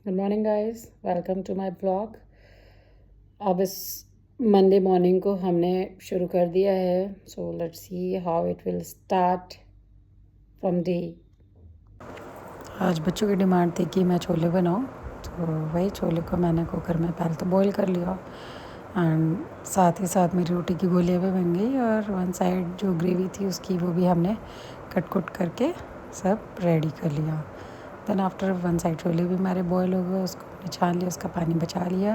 Good morning guys, welcome to my blog. अब इस Monday morning को हमने शुरू कर दिया है। So let's see how it will start from day. आज बच्चों की डिमांड थी कि मैं छोले बनाऊं, तो वही छोले को मैंने कुकर में पहले तो बॉईल कर लिया एंड साथ ही साथ मेरी रोटी की गोलियां भी बन गई और वन साइड जो ग्रेवी थी उसकी वो भी हमने कट कुट करके सब रेडी कर लिया। देन आफ्टर वन साइड छोले भी हमारे बॉईल हो गए, उसको हमने छान लिया, उसका पानी बचा लिया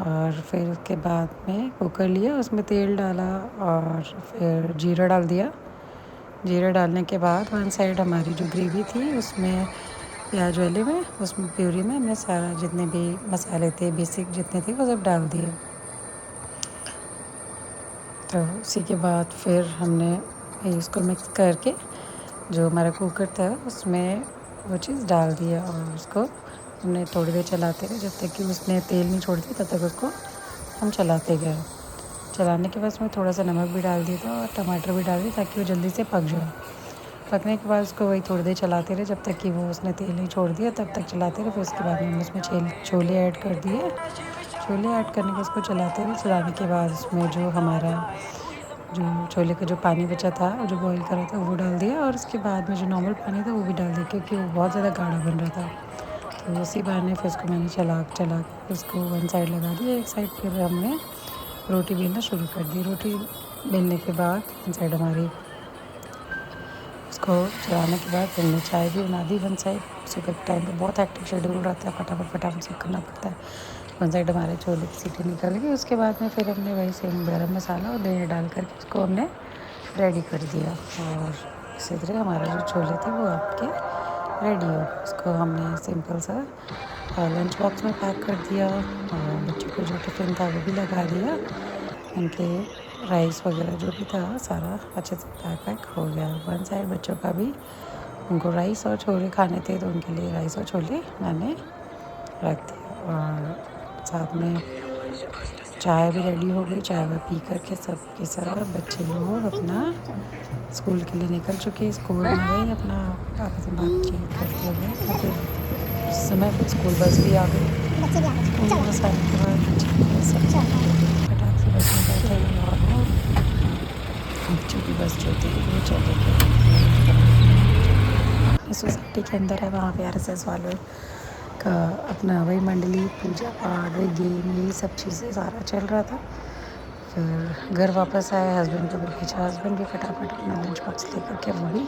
और फिर उसके बाद में कुकर लिया, उसमें तेल डाला और फिर जीरा डाल दिया। जीरा डालने के बाद वन साइड हमारी जो ग्रेवी थी उसमें प्याज वाले में, उसमें प्यूरी में हमने सारा जितने भी मसाले थे बेसिक जितने थे वो सब डाल दिए। तो उसी के बाद फिर हमने इसको मिक्स करके जो हमारा कुकर था उसमें वो चीज़ डाल दिया और उसको हमने थोड़ी देर चलाते रहे जब तक कि उसने तेल नहीं छोड़ दिया, तब तक उसको हम चलाते गए। चलाने के बाद उसमें थोड़ा सा नमक भी डाल दिया था और टमाटर भी डाल दिया ताकि वो जल्दी से पक जाए। पकने के बाद उसको वही थोड़ी देर चलाते रहे जब तक कि वो उसने तेल नहीं छोड़ दिया, तब तक चलाते रहे। फिर उसके बाद में उसमें छोले ऐड कर दिए। छोले ऐड करने के उसको चलाते रहे। चलाने के बाद उसमें जो हमारा जो छोले का जो पानी बचा था और जो बॉईल करा था वो डाल दिया और उसके बाद में जो नॉर्मल पानी था वो भी डाल दिया क्योंकि वो बहुत ज़्यादा गाढ़ा बन रहा था। तो उसी बहाने फिर उसको मैंने चला चला के उसको वन साइड लगा दिया, एक साइड फिर हमने रोटी बेलना शुरू कर दी। रोटी बेलने के बाद वन साइड हमारी उसको चलाने के बाद हमने चाय भी बना दी वन साइड। सुबह के टाइम पे बहुत हेक्टिक शेड्यूल रहता है, फटाफट फटाफट सब करना पड़ता है। वन साइड हमारे छोले की सीटी निकल गई, उसके बाद में फिर हमने वही सेम गरम मसाला और दही डाल करके उसको हमने रेडी कर दिया और इसी तरह हमारे जो छोले थे वो आपके रेडी हो गए। उसको हमने सिंपल सा लंच बॉक्स में पैक कर दिया और बच्चों को जो टिफ़िन था वो भी लगा दिया। उनके राइस वगैरह जो भी था सारा अच्छे से पैक हो गया। वन साइड बच्चों का भी, उनको राइस और छोले खाने थे तो उनके लिए राइस और छोले मैंने रख दिया और साथ में चाय भी रेडी हो गई। चाय वाय पी करके सब के सब बच्चे लोग अपना स्कूल के लिए निकल चुके। स्कूल में गई अपना आपस में बातचीत करते हुए और फिर उस समय पर स्कूल बस भी आ गई। स्कूल बस आने के बाद बच्चे सब फटाक से बस में बैठे और वो बच्चों की बस जो थी वो चले गई। अपनी सोसाइटी के अंदर है, वहाँ पे आरएसएस वालों का अपना वही मंडली पूजा पाठ वही गेम यही सब चीज़ें सारा चल रहा था। फिर घर वापस आए, हस्बैंड को भी भेजा, हस्बैंड भी फटाफट अपना लंच बॉक्स लेकर के वो भी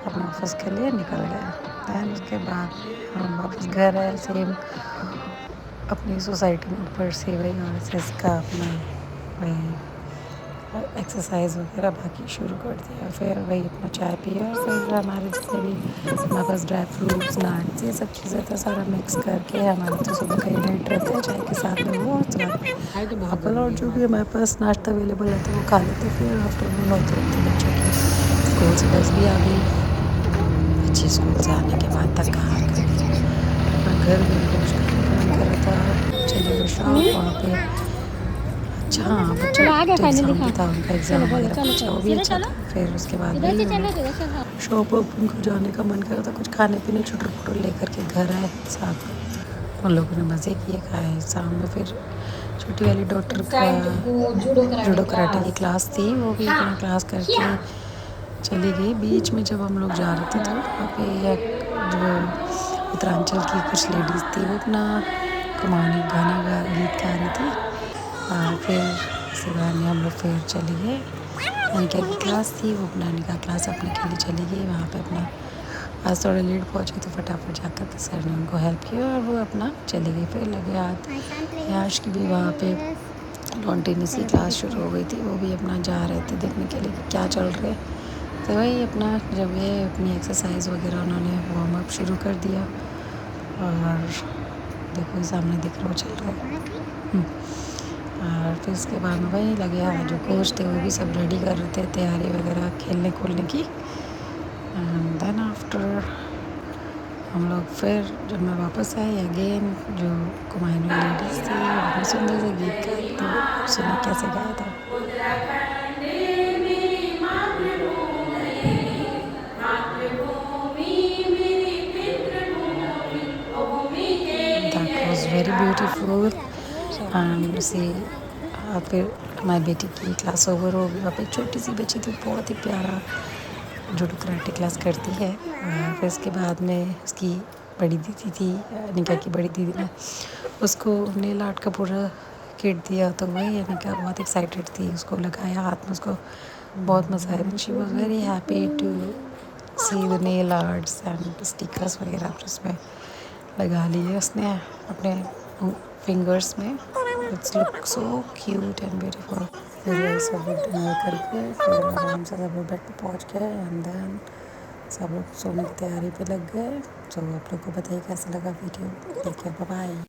अपने ऑफिस के लिए निकल गए। दैन उसके बाद हम वापस घर आए, सेम अपनी सोसाइटी में ऊपर से वही आरएसएस का अपना वही एक्सरसाइज वगैरह बाकी शुरू कर दिया। फिर वही अपना चाय पिया, फिर हमारे जितने भी हमारे पास ड्राई फ्रूट्स नट्स ये सब चीज़ें था सारा मिक्स करके हमारा तो सुबह का ही डाइट रहता है चाय के साथ में वो, और साथ में एप्पल और जो भी हमारे पास नाश्ता अवेलेबल रहता है वो खा लेते। फिर आफ्टरनून होते होते बच्चों की स्कूल से बस भी आ गई। बच्चे स्कूल से आने के बाद तक कहाँ घर भी उनको कुछ करने का मन कर रहा था, चले गए शॉप वहाँ पे। अच्छा हाँ, बच्चों का एग्ज़ाम भी था, उनका एग्ज़ाम वगैरह पूछा वो भी अच्छा था। फिर उसके बाद भी शॉप वॉप उनको जाने का मन कर रहा था, कुछ खाने पीने चुटर पुटर लेकर के घर आए। साथ उन लोगों ने मज़े किए, खाए। शाम में फिर छोटी वाली डॉटर का जूडो कराटे की क्लास थी, वो भी अपना क्लास करके चली गई। बीच में जब हम लोग जा रहे थे तो वहाँ पे जो उत्तरांचल की कुछ लेडीज़ थी वो अपना कमानी गीत गा रही थी और फिर इसी बहाने हम लोग फिर चले गए। अनिका की क्लास थी, वो अपना अनिका क्लास अपने के लिए चली गई। वहाँ पे अपना आज थोड़ा लेट पहुँची तो फटाफट जाकर के सर ने उनको हेल्प किया और वो अपना चली गई। फिर लगे हाथ याश की भी वहाँ पे लॉन टेनिस की क्लास शुरू हो गई थी, वो भी अपना जा रहे थे देखने के लिए कि क्या चल रहा है। तो वही अपना जब ये अपनी एक्सरसाइज वगैरह उन्होंने वार्म अप शुरू कर दिया और देखो सामने दिख रहा चल रहा है। और फिर उसके बाद में वही लगे, हाँ जो कोच थे वो भी सब रेडी कर रहे थे तैयारी वगैरह खेलने खोलने की। एंड देन आफ्टर हम लोग फिर जब मैं वापस आई अगेन, जो कुमायूनी लेडीज़ थी बहुत सुंदर से गीत गा रही थी, सुना कैसे गाया था। वेरी ब्यूटीफुल एंड सी। फिर हमारी बेटी की क्लास ओवर हो गई, वहाँ पे छोटी सी बच्ची थी, बहुत ही प्यारा जूडो कराटे क्लास करती है। फिर उसके बाद में उसकी बड़ी दीदी थी, निका की बड़ी दीदी ने उसको नेल आर्ट का पूरा किट दिया, तो वही निका बहुत एक्साइटेड थी, उसको लगाया हाथ में, उसको बहुत मज़ा आया। She was very happy to see the nail arts and stickers वगैरह उसमें लगा लिए उसने अपने फिंगर्स में। It's look so cute and beautiful. फिर वही सब लोग डिनर करके फिर आराम से सब लोग बेड पे पहुंच गए एंड देन सब लोग सोने की तैयारी पे लग गए। तो आप लोग को बताइए कैसा लगा video. Take care, bye bye.